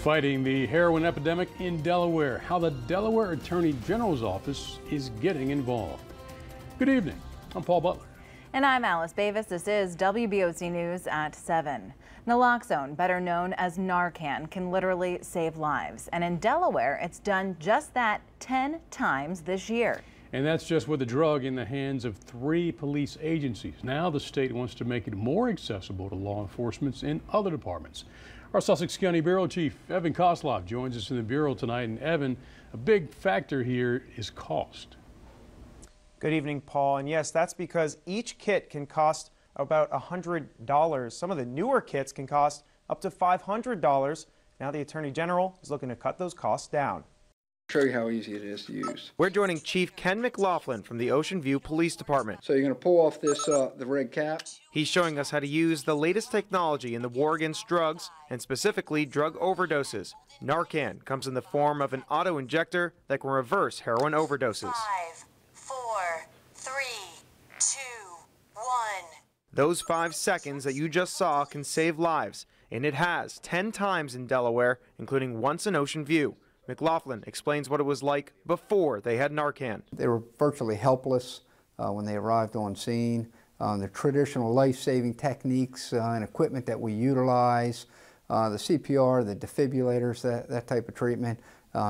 Fighting the heroin epidemic in Delaware, how the Delaware Attorney General's office is getting involved. Good evening, I'm Paul Butler. And I'm Alice Bavis. This is WBOC News at 7. Naloxone, better known as Narcan, can literally save lives. And in Delaware, it's done just that 10 times this year. And that's just with the drug in the hands of 3 police agencies. Now the state wants to make it more accessible to law enforcement in other departments. Our Sussex County Bureau Chief, Evan Kosloff, joins us in the Bureau tonight. And Evan, a big factor here is cost. Good evening, Paul. And yes, that's because each kit can cost about $100. Some of the newer kits can cost up to $500. Now the Attorney General is looking to cut those costs down. Show you how easy it is to use. We're joining Chief Ken McLaughlin from the Ocean View Police Department. So you're going to pull off this the red cap. He's showing us how to use the latest technology in the war against drugs, and specifically drug overdoses. Narcan comes in the form of an auto-injector that can reverse heroin overdoses. 5, 4, 3, 2, 1. Those 5 seconds that you just saw can save lives, and it has 10 times in Delaware, including once in Ocean View. McLaughlin explains what it was like before they had Narcan. They were virtually helpless when they arrived on scene. The traditional life-saving techniques and equipment that we utilize, the CPR, the defibrillators, that type of treatment,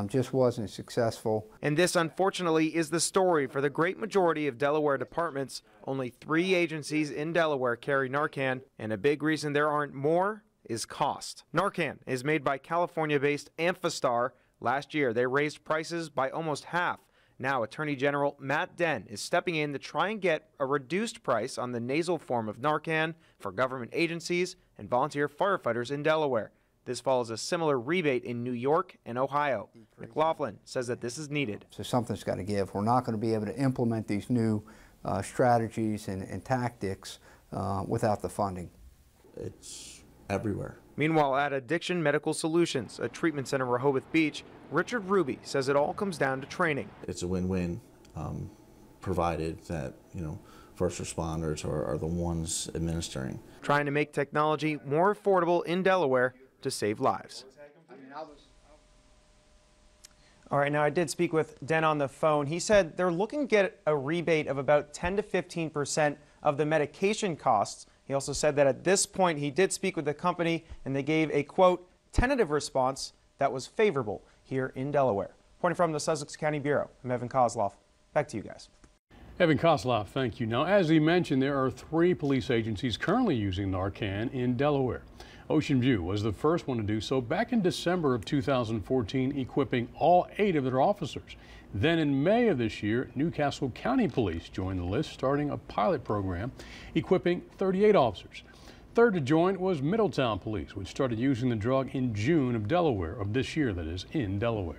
just wasn't successful. And this, unfortunately, is the story for the great majority of Delaware departments. Only 3 agencies in Delaware carry Narcan, and a big reason there aren't more is cost. Narcan is made by California-based Amphastar. Last year, they raised prices by almost half. Now, Attorney General Matt Dent is stepping in to try and get a reduced price on the nasal form of Narcan for government agencies and volunteer firefighters in Delaware. This follows a similar rebate in New York and Ohio. McLaughlin says that this is needed. So something's got to give. We're not going to be able to implement these new strategies and tactics without the funding. It's everywhere. Meanwhile, at Addiction Medical Solutions, a treatment center in Rehoboth Beach, Richard Ruby says it all comes down to training. It's a win-win, provided that, first responders are the ones administering. Trying to make technology more affordable in Delaware to save lives. All right, now I did speak with Dent on the phone. He said they're looking to get a rebate of about 10 to 15% of the medication costs. He also said that at this point he did speak with the company and they gave a, quote, tentative response that was favorable here in Delaware. Reporting from the Sussex County Bureau, I'm Evan Kosloff. Back to you guys. Evan Kosloff, thank you. Now, as he mentioned, there are 3 police agencies currently using Narcan in Delaware. Ocean View was the first one to do so back in December of 2014, equipping all 8 of their officers. Then in May of this year, Newcastle County Police joined the list, starting a pilot program equipping 38 officers. Third to join was Middletown Police, which started using the drug in June of this year, that is, in Delaware.